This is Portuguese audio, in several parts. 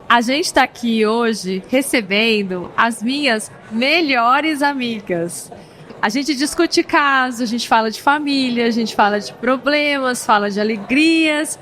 A gente está aqui hoje recebendo as minhas melhores amigas. A gente discute casos, a gente fala de família, a gente fala de problemas, fala de alegrias,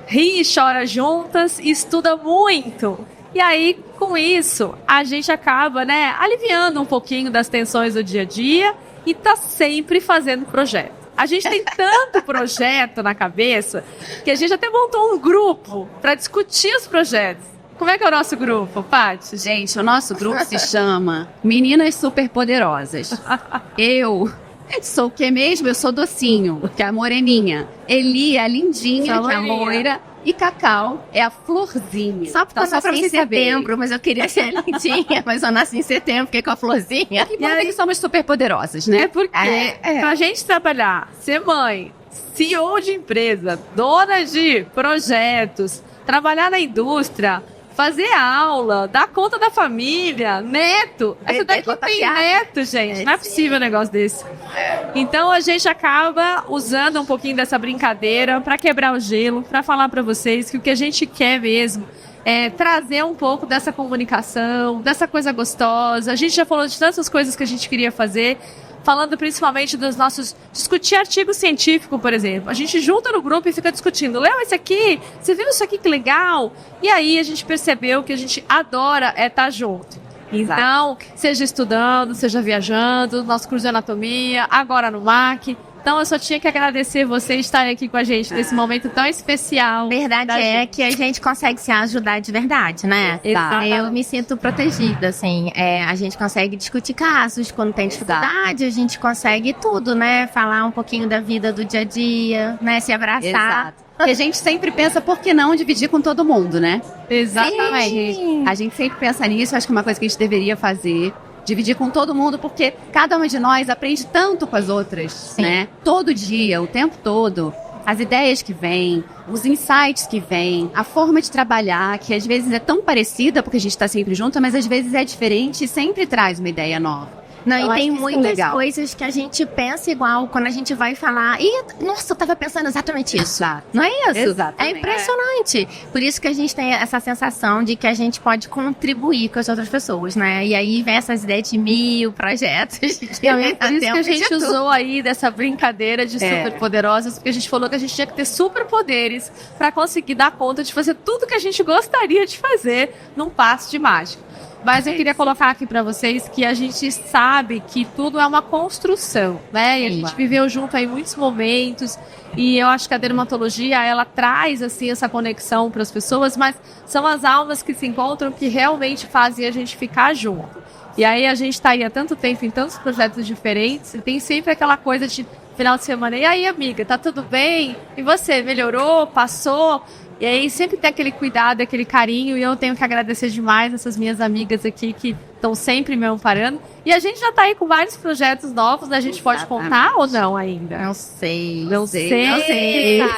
ri e chora juntas e estuda muito. E aí, com isso, a gente acaba, aliviando um pouquinho das tensões do dia a dia e tá sempre fazendo projeto. A gente tem tanto projeto na cabeça que a gente até montou um grupo para discutir os projetos. Como é que é o nosso grupo, Paty? Gente, o nosso grupo se chama Meninas Superpoderosas. Eu sou o que mesmo? Eu sou docinho, que é a moreninha. Eli é a lindinha, que é a loira. E Cacau é a florzinha. Só porque eu nasci em setembro, mas eu queria ser lindinha, mas eu nasci em setembro, fiquei com a florzinha. E aí somos superpoderosas, né? É porque pra gente trabalhar, ser mãe, CEO de empresa, dona de projetos, trabalhar na indústria, fazer aula, dar conta da família, neto. Essa daqui tem neto, gente. Não é possível um negócio desse. Então a gente acaba usando um pouquinho dessa brincadeira para quebrar o gelo, para falar para vocês que o que a gente quer mesmo é trazer um pouco dessa comunicação, dessa coisa gostosa. A gente já falou de tantas coisas que a gente queria fazer, falando principalmente dos nossos... Discutir artigo científico, por exemplo. A gente junta no grupo e fica discutindo. Léo, esse aqui, você viu isso aqui, que legal? E aí a gente percebeu que a gente adora estar junto. Então, seja estudando, seja viajando, nosso curso de anatomia, agora no MAC. Então, eu só tinha que agradecer vocês estarem aqui com a gente nesse momento tão especial. Verdade é que a gente consegue se ajudar de verdade, né? Exatamente. Eu me sinto protegida, assim. A gente consegue discutir casos quando tem dificuldade, a gente consegue tudo, né? Falar um pouquinho da vida do dia a dia, né? Se abraçar. Exato. Porque a gente sempre pensa, por que não dividir com todo mundo, né? Exatamente. Sim. A gente sempre pensa nisso, acho que é uma coisa que a gente deveria fazer. Dividir com todo mundo, porque cada uma de nós aprende tanto com as outras, né? Todo dia, o tempo todo. As ideias que vêm, os insights que vêm, a forma de trabalhar, que às vezes é tão parecida, porque a gente está sempre junto, mas às vezes é diferente e sempre traz uma ideia nova. Não, Eu e tem acho isso muitas legal. coisas que a gente pensa igual quando a gente vai falar. E, nossa, eu tava pensando exatamente isso. Exato. Não é isso? Exatamente. É impressionante. Por isso que a gente tem essa sensação de que a gente pode contribuir com as outras pessoas, né? E aí vem essas ideias de 1000 projetos. Por isso que a gente usou aí dessa brincadeira de superpoderosas, porque a gente falou que a gente tinha que ter superpoderes para conseguir dar conta de fazer tudo que a gente gostaria de fazer num passe de mágica. Mas eu queria colocar aqui para vocês que a gente sabe que tudo é uma construção, né? E a gente viveu junto aí muitos momentos e eu acho que a dermatologia, ela traz, assim, essa conexão para as pessoas, mas são as almas que se encontram que realmente fazem a gente ficar junto. E aí a gente está aí há tanto tempo em tantos projetos diferentes e tem sempre aquela coisa de final de semana. E aí, amiga, tá tudo bem? E você, melhorou? Passou? E aí sempre tem aquele cuidado, aquele carinho, e eu tenho que agradecer demais essas minhas amigas aqui que estão sempre me amparando. E a gente já tá aí com vários projetos novos, né? A gente pode contar ou não ainda? Não sei. Não sei. Segredo. Acho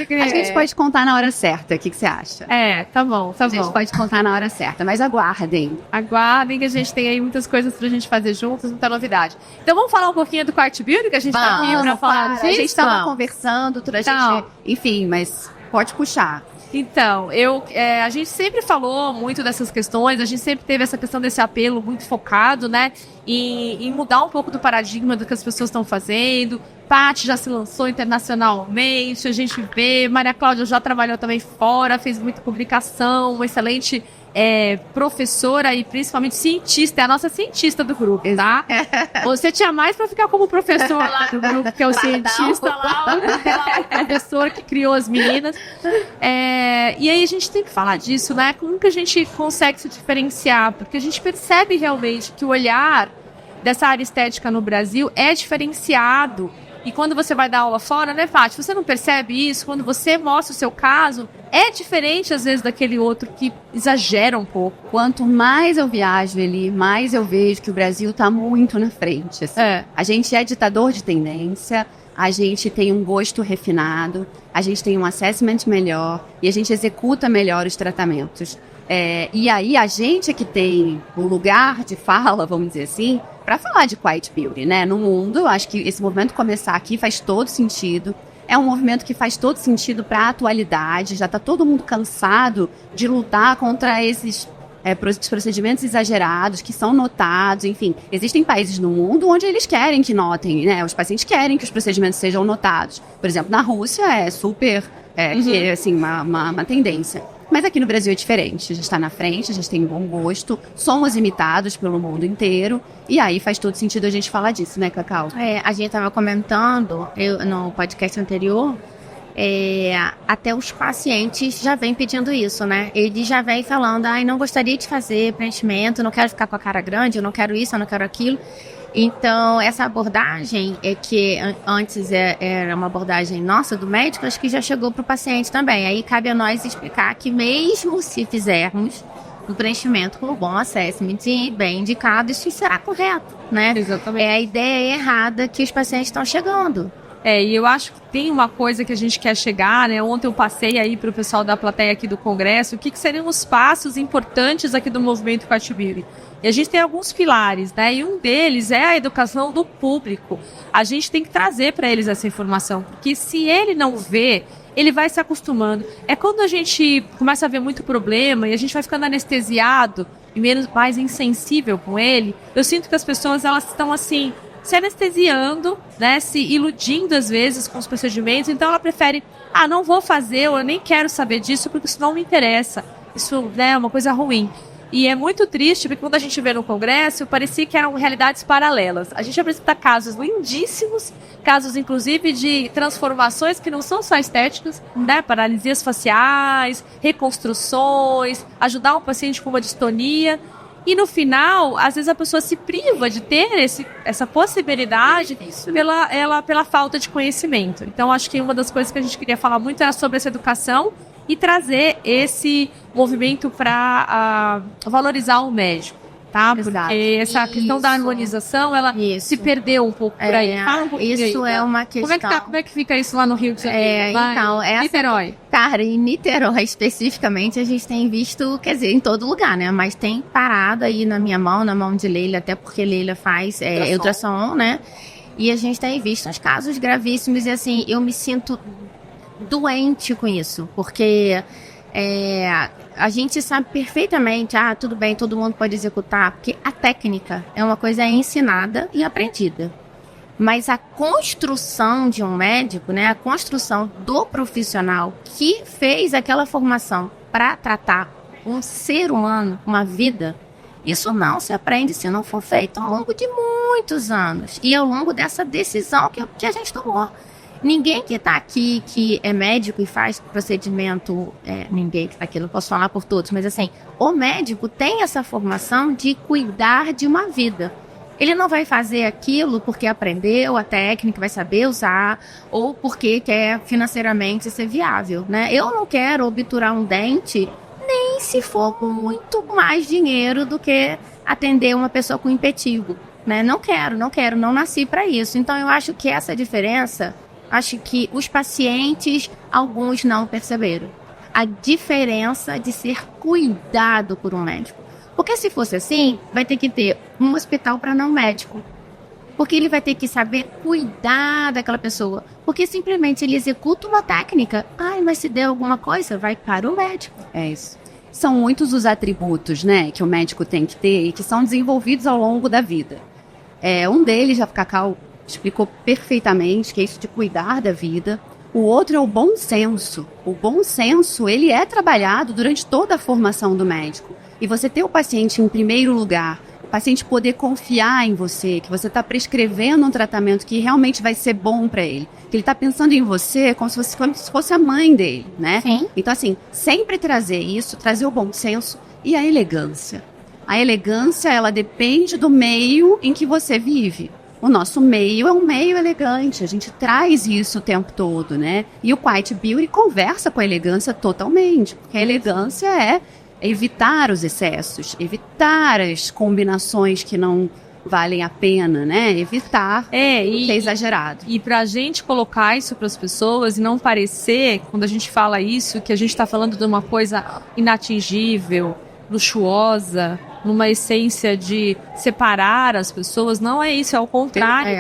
que a gente pode contar na hora certa. O que você acha? Tá bom. A gente pode contar na hora certa, mas aguardem. Aguardem que a gente tem aí muitas coisas pra gente fazer juntos, muita novidade. Então vamos falar um pouquinho do Quart Beauty, que a gente tá aqui pra falar disso? A gente tava conversando, tudo a gente... Enfim, mas pode puxar. Então, a gente sempre falou muito dessas questões, a gente sempre teve essa questão desse apelo muito focado, né, em mudar um pouco do paradigma do que as pessoas estão fazendo. Paty já se lançou internacionalmente, a gente vê, Maria Cláudia já trabalhou também fora, fez muita publicação, uma excelente professora e principalmente cientista, é a nossa cientista do grupo, tá? Você tinha mais pra ficar como professor lá do grupo, que é o cientista lá, o professor que criou as meninas. E aí a gente tem que falar disso, né? Como que a gente consegue se diferenciar? Porque a gente percebe realmente que o olhar dessa área estética no Brasil é diferenciado. E quando você vai dar aula fora, né, Paty? Você não percebe isso? Quando você mostra o seu caso, é diferente, às vezes, daquele outro que exagera um pouco. Quanto mais eu viajo ali, mais eu vejo que o Brasil está muito na frente. Assim. A gente é ditador de tendência, a gente tem um gosto refinado, a gente tem um assessment melhor e a gente executa melhor os tratamentos. E aí a gente é que tem um lugar de fala, vamos dizer assim, para falar de Quiet Beauty, né? No mundo, acho que esse movimento começar aqui faz todo sentido. É um movimento que faz todo sentido para a atualidade. Já está todo mundo cansado de lutar contra esses procedimentos exagerados que são notados. Enfim, existem países no mundo onde eles querem que notem, né? Os pacientes querem que os procedimentos sejam notados. Por exemplo, na Rússia é super, que é assim, uma tendência. Mas aqui no Brasil é diferente. A gente está na frente, a gente tem bom gosto, somos imitados pelo mundo inteiro. E aí faz todo sentido a gente falar disso, né, Cacau? A gente estava comentando no podcast anterior, até os pacientes já vêm pedindo isso, né? Eles já vêm falando, não gostaria de fazer preenchimento, não quero ficar com a cara grande, eu não quero isso, eu não quero aquilo. Então, essa abordagem que antes era uma abordagem nossa, do médico, acho que já chegou para o paciente também. Aí cabe a nós explicar que mesmo se fizermos o preenchimento com bom assessment e bem indicado, isso será correto, né? Exatamente. É a ideia errada que os pacientes estão chegando. E eu acho que tem uma coisa que a gente quer chegar, né? Ontem eu passei aí para o pessoal da plateia aqui do Congresso, o que seriam os passos importantes aqui do movimento Fat Beauty. E a gente tem alguns pilares, né? E um deles é a educação do público. A gente tem que trazer para eles essa informação, porque se ele não vê, ele vai se acostumando. É quando a gente começa a ver muito problema e a gente vai ficando anestesiado e mais insensível com ele, eu sinto que as pessoas elas estão assim, se anestesiando, né, se iludindo às vezes com os procedimentos, então ela prefere, não vou fazer, eu nem quero saber disso porque isso não me interessa, isso, né, é uma coisa ruim. E é muito triste, porque quando a gente vê no Congresso, parecia que eram realidades paralelas. A gente apresenta casos lindíssimos, casos inclusive de transformações que não são só estéticas, né, paralisias faciais, reconstruções, ajudar um paciente com uma distonia. E no final, às vezes a pessoa se priva de ter essa possibilidade pela falta de conhecimento. Então, acho que uma das coisas que a gente queria falar muito era sobre essa educação e trazer esse movimento para valorizar o médico, tá? Exato. Porque essa questão da harmonização, ela se perdeu um pouco por aí. Fala um pouquinho isso aí, é uma questão. Como é que fica isso lá no Rio de Janeiro? Niterói. Cara, em Niterói especificamente, a gente tem visto, quer dizer, em todo lugar, né? Mas tem parado aí na minha mão, na mão de Leila, até porque Leila faz ultrassom, né? E a gente tem visto uns casos gravíssimos e assim, eu me sinto doente com isso, porque a gente sabe perfeitamente, tudo bem, todo mundo pode executar, porque a técnica é uma coisa ensinada e aprendida. Mas a construção de um médico, né, a construção do profissional que fez aquela formação para tratar um ser humano, uma vida, isso não se aprende se não for feito ao longo de muitos anos e ao longo dessa decisão que a gente tomou. Ninguém que está aqui, que é médico e faz procedimento, ninguém que está aqui, não posso falar por todos, mas assim, o médico tem essa formação de cuidar de uma vida. Ele não vai fazer aquilo porque aprendeu a técnica, vai saber usar, ou porque quer financeiramente ser viável, né? Eu não quero obturar um dente, nem se for com muito mais dinheiro do que atender uma pessoa com impetigo, né? Não quero, não nasci para isso. Então eu acho que essa diferença, acho que os pacientes, alguns não perceberam. A diferença de ser cuidado por um médico. Porque se fosse assim, vai ter que ter um hospital para não médico. Porque ele vai ter que saber cuidar daquela pessoa. Porque simplesmente ele executa uma técnica. Mas se der alguma coisa, vai para o médico. É isso. São muitos os atributos, né, que o médico tem que ter e que são desenvolvidos ao longo da vida. Um deles, a Cacau explicou perfeitamente, que é isso de cuidar da vida. O outro é o bom senso. O bom senso, ele é trabalhado durante toda a formação do médico. E você ter o paciente em primeiro lugar, o paciente poder confiar em você, que você está prescrevendo um tratamento que realmente vai ser bom para ele, que ele está pensando em você como se fosse a mãe dele, né? Sim. Então, assim, sempre trazer isso, trazer o bom senso e a elegância. A elegância, ela depende do meio em que você vive. O nosso meio é um meio elegante, a gente traz isso o tempo todo, né? E o Quiet Beauty conversa com a elegância totalmente, porque a elegância é evitar os excessos, evitar as combinações que não valem a pena, né? Evitar que é exagerado. E pra gente colocar isso para as pessoas e não parecer, quando a gente fala isso, que a gente está falando de uma coisa inatingível, luxuosa, numa essência de separar as pessoas, não é isso, é o contrário.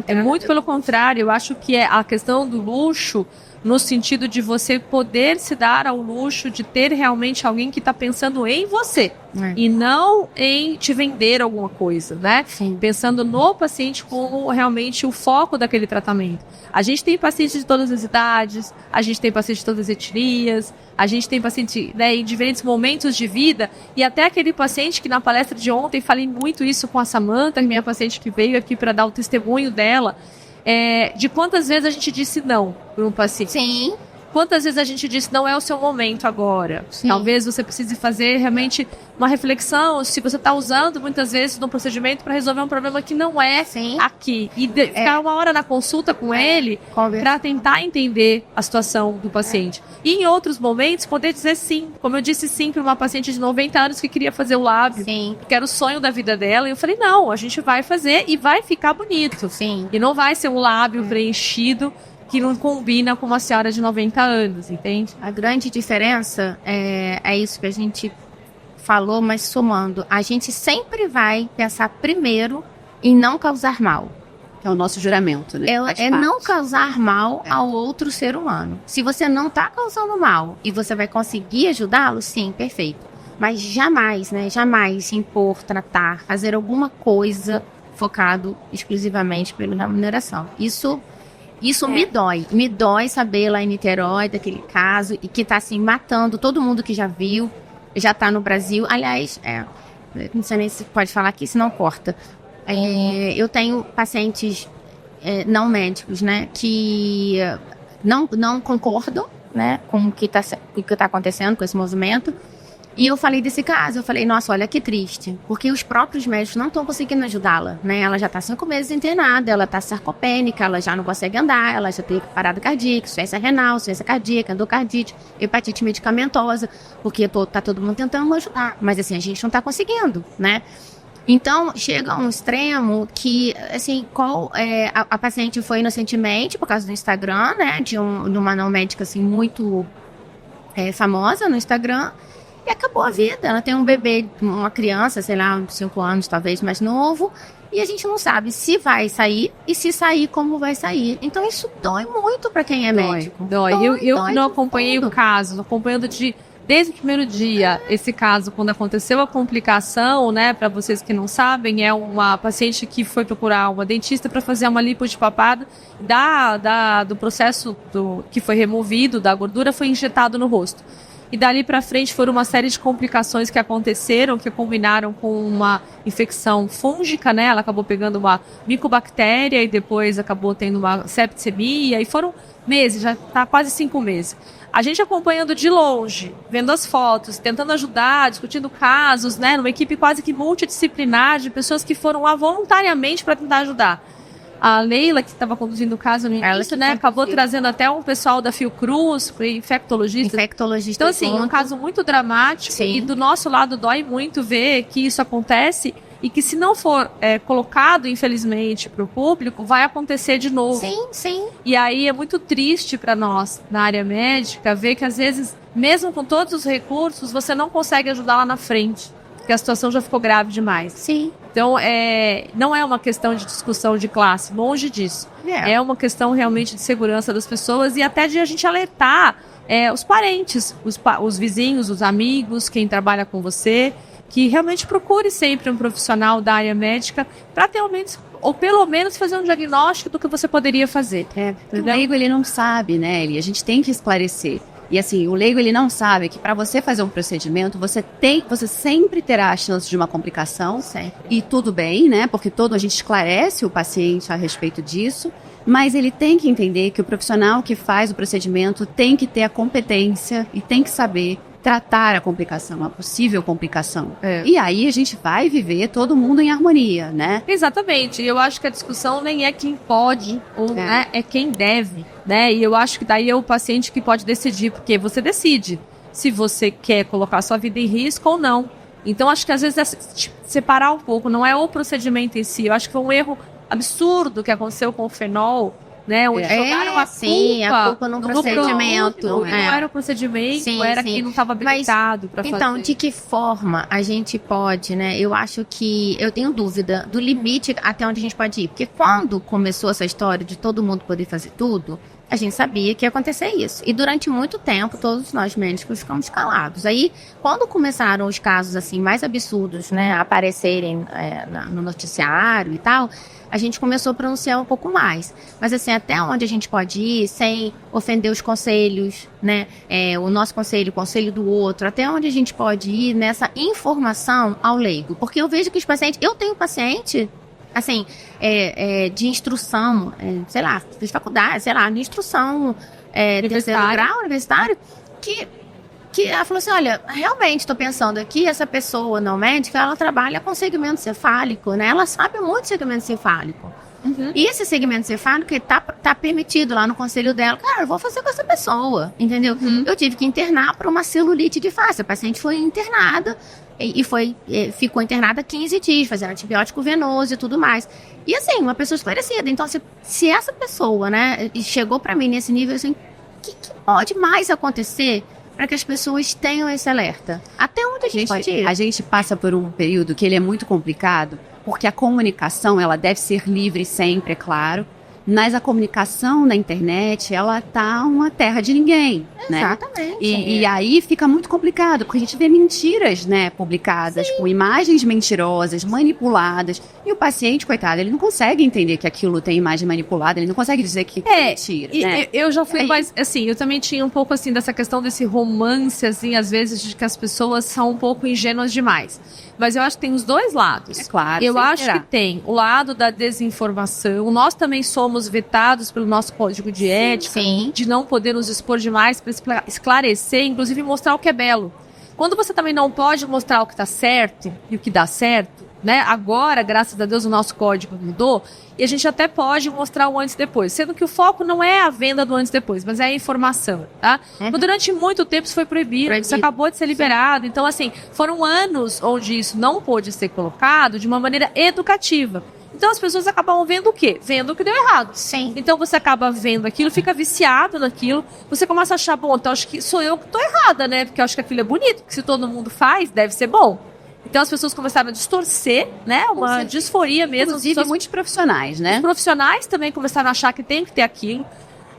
É muito pelo contrário. Eu acho que é a questão do luxo no sentido de você poder se dar ao luxo de ter realmente alguém que está pensando em você e não em te vender alguma coisa, né? Sim. Pensando no paciente como realmente o foco daquele tratamento. A gente tem pacientes de todas as idades, a gente tem pacientes de todas as etnias, a gente tem paciente, né, em diferentes momentos de vida, e até aquele paciente que na palestra de ontem falei muito isso com a Samantha, minha paciente que veio aqui para dar o testemunho dela, de quantas vezes a gente disse não para um paciente. Sim. Quantas vezes a gente disse não é o seu momento agora. Sim. Talvez você precise fazer realmente uma reflexão se você está usando muitas vezes um procedimento para resolver um problema que não é aqui. E ficar uma hora na consulta com ele para tentar entender a situação do paciente. E em outros momentos poder dizer sim. Como eu disse sim para uma paciente de 90 anos que queria fazer o lábio. Sim. Que era o sonho da vida dela. E eu falei, não, a gente vai fazer e vai ficar bonito. Sim. E não vai ser um lábio preenchido que não combina com uma senhora de 90 anos, entende? A grande diferença é isso que a gente falou, mas somando. A gente sempre vai pensar primeiro em não causar mal. Que é o nosso juramento, né? É não causar mal ao outro ser humano. Se você não está causando mal e você vai conseguir ajudá-lo, sim, perfeito. Mas jamais, né? Jamais impor, tratar, fazer alguma coisa focado exclusivamente pela remuneração. Isso me dói saber lá em Niterói daquele caso e que tá assim matando todo mundo que já viu, já tá no Brasil. Aliás, não sei nem se pode falar aqui, senão corta. Eu tenho pacientes não médicos, né, que não concordam, né, com o que tá acontecendo com esse movimento. E eu falei desse caso, eu falei, nossa, olha que triste, porque os próprios médicos não estão conseguindo ajudá-la, né? Ela já está 5 meses internada, ela está sarcopênica, ela já não consegue andar, ela já tem parada cardíaca, insuficiência renal, insuficiência cardíaca, endocardite, hepatite medicamentosa, porque tá todo mundo tentando ajudar, mas assim, a gente não está conseguindo, né? Então, chega a um extremo que, assim, a paciente foi inocentemente, por causa do Instagram, né, de uma não médica, assim, muito famosa no Instagram, e acabou a vida. Ela tem um bebê, uma criança, sei lá, 5 anos, talvez mais novo, e a gente não sabe se vai sair e se sair, como vai sair. Então isso dói muito para quem é médico. Dói. Eu não acompanhei o caso, acompanhando desde o primeiro dia esse caso, quando aconteceu a complicação, né, para vocês que não sabem, é uma paciente que foi procurar uma dentista para fazer uma lipo de papada, do processo que foi removido da gordura, foi injetado no rosto. E dali para frente foram uma série de complicações que aconteceram, que combinaram com uma infecção fúngica, né? Ela acabou pegando uma micobactéria e depois acabou tendo uma septicemia. E foram meses, já está quase 5 meses. A gente acompanhando de longe, vendo as fotos, tentando ajudar, discutindo casos, né? Numa equipe quase que multidisciplinar de pessoas que foram lá voluntariamente para tentar ajudar. A Leila, que estava conduzindo o caso no início, né, acabou trazendo até um pessoal da Fiocruz, infectologista. Então, assim, um caso muito dramático. Sim. E do nosso lado dói muito ver que isso acontece e que se não for colocado, infelizmente, para o público, vai acontecer de novo. Sim, sim. E aí é muito triste para nós, na área médica, ver que às vezes, mesmo com todos os recursos, você não consegue ajudar lá na frente, porque a situação já ficou grave demais. Sim. Então, não é uma questão de discussão de classe, longe disso. É uma questão realmente de segurança das pessoas e até de a gente alertar os parentes, os vizinhos, os amigos, quem trabalha com você, que realmente procure sempre um profissional da área médica para ter ou pelo menos fazer um diagnóstico do que você poderia fazer. O leigo, ele não sabe, né, Eli? A gente tem que esclarecer. E assim, o leigo, ele não sabe que para você fazer um procedimento, você sempre terá a chance de uma complicação. Sempre. E tudo bem, né? Porque a gente esclarece o paciente a respeito disso. Mas ele tem que entender que o profissional que faz o procedimento tem que ter a competência e tem que saber tratar a complicação, a possível complicação. E aí a gente vai viver todo mundo em harmonia, né? Exatamente. E eu acho que a discussão nem é quem pode ou né, é quem deve, né? E eu acho que daí é o paciente que pode decidir, porque você decide se você quer colocar sua vida em risco ou não. Então acho que às vezes é separar um pouco, não é o procedimento em si. Eu acho que foi um erro absurdo que aconteceu com o fenol, né? Onde jogaram a culpa no procedimento. Não era o procedimento, era quem não estava habilitado para fazer. Então, de que forma a gente pode, né? Eu acho que eu tenho dúvida do limite até onde a gente pode ir. Porque quando começou essa história de todo mundo poder fazer tudo, a gente sabia que ia acontecer isso. E durante muito tempo, todos nós médicos ficamos calados. Aí, quando começaram os casos assim mais absurdos, né, a aparecerem no noticiário e tal, a gente começou a pronunciar um pouco mais. Mas assim, até onde a gente pode ir sem ofender os conselhos, né? O nosso conselho, o conselho do outro, até onde a gente pode ir nessa informação ao leigo. Porque eu vejo que os pacientes... Eu tenho paciente... assim, de instrução, sei lá, de faculdade, sei lá, de instrução terceiro grau, universitário, que ela falou assim, olha, realmente estou pensando aqui, essa pessoa não médica, ela trabalha com segmento cefálico, né? Ela sabe muito de segmento cefálico. Uhum. E esse segmento cefálico tá permitido lá no conselho dela. Cara, eu vou fazer com essa pessoa, entendeu? Uhum. Eu tive que internar para uma celulite de face. A paciente foi internada e ficou internada 15 dias, fazendo antibiótico venoso e tudo mais. E assim, uma pessoa esclarecida. Então, se essa pessoa, né, chegou para mim nesse nível, assim, o que pode mais acontecer para que as pessoas tenham esse alerta? Até onde a gente pode ir? A gente passa por um período que ele é muito complicado, porque a comunicação, ela deve ser livre sempre, é claro, mas a comunicação na internet, ela tá uma terra de ninguém, né? Exatamente. E aí fica muito complicado, porque a gente vê mentiras, né, publicadas, com imagens mentirosas, manipuladas, e o paciente, coitado, ele não consegue entender que aquilo tem imagem manipulada, ele não consegue dizer que é mentira, né? Eu já fui mais, assim, eu também tinha um pouco, assim, dessa questão desse romance, assim, às vezes, de que as pessoas são um pouco ingênuas demais. Mas eu acho que tem os dois lados. É claro. Eu acho que tem o lado da desinformação. Nós também somos vetados pelo nosso código de ética, de não poder nos expor demais para esclarecer, inclusive mostrar o que é belo. Quando você também não pode mostrar o que está certo e o que dá certo, né? Agora, graças a Deus, o nosso código mudou e a gente até pode mostrar o antes e depois, sendo que o foco não é a venda do antes e depois, mas é a informação, tá? Mas durante muito tempo isso foi proibido, isso acabou de ser liberado. Então, assim, foram anos onde isso não pôde ser colocado de uma maneira educativa. Então as pessoas acabam vendo o quê? Vendo o que deu errado. Sim. Então você acaba vendo aquilo, fica viciado naquilo, você começa a achar, bom, então acho que sou eu que tô errada, né? Porque eu acho que aquilo é bonito, porque se todo mundo faz, deve ser bom. Então as pessoas começaram a distorcer, né? Uma disforia mesmo. Inclusive muitos profissionais, né? Os profissionais também começaram a achar que tem que ter aquilo.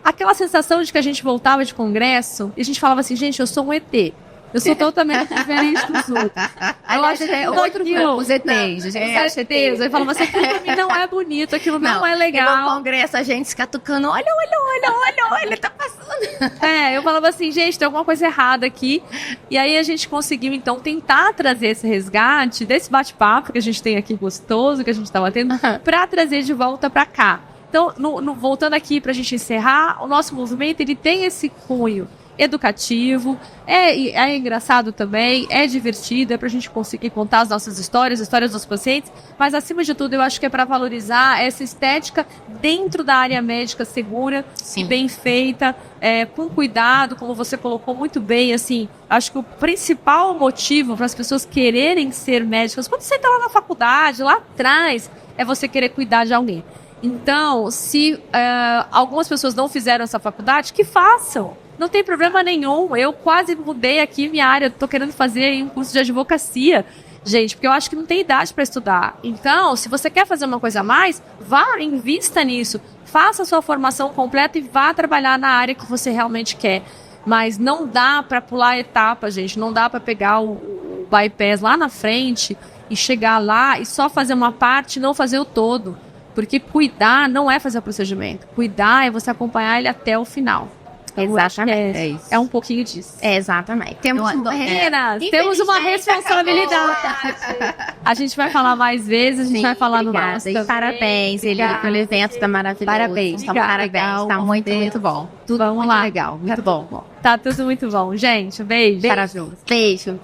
Aquela sensação de que a gente voltava de congresso e a gente falava assim, gente, eu sou um ET. Eu sou totalmente diferente dos outros. Eu acho que é outro os ETs. Os ETs. Eu falava assim, aquilo pra mim não é bonito, aquilo não é legal. No congresso a gente se catucando, olha, tá passando. Eu falava assim, gente, tem alguma coisa errada aqui. E aí a gente conseguiu, então, tentar trazer esse resgate desse bate-papo que a gente tem aqui gostoso, que a gente tava tendo, pra trazer de volta pra cá. Então, voltando aqui pra gente encerrar, o nosso movimento, ele tem esse cunho educativo, é engraçado também, é divertido, é pra gente conseguir contar as nossas histórias dos pacientes, mas acima de tudo eu acho que é pra valorizar essa estética dentro da área médica segura, bem feita, com cuidado, como você colocou muito bem, assim, acho que o principal motivo para as pessoas quererem ser médicas, quando você está lá na faculdade, lá atrás, é você querer cuidar de alguém. Então, se algumas pessoas não fizeram essa faculdade, que façam. Não tem problema nenhum. Eu quase mudei aqui minha área. Estou querendo fazer um curso de advocacia, gente, porque eu acho que não tem idade para estudar. Então, se você quer fazer uma coisa a mais, vá, invista nisso. Faça a sua formação completa e vá trabalhar na área que você realmente quer. Mas não dá para pular etapa, gente. Não dá para pegar o bypass lá na frente e chegar lá e só fazer uma parte e não fazer o todo. Porque cuidar não é fazer o procedimento. Cuidar é você acompanhar ele até o final. Exatamente. É isso. É um pouquinho disso. Exatamente. Temos uma responsabilidade. A gente vai falar mais vezes, a gente vai falar no nosso. E parabéns, Elina, pelo evento, tá maravilhoso. Parabéns, tá muito bom. Tudo Vamos muito lá. legal, muito bom. Tá tudo muito bom. Gente, um beijo. Maravilhoso. Beijo.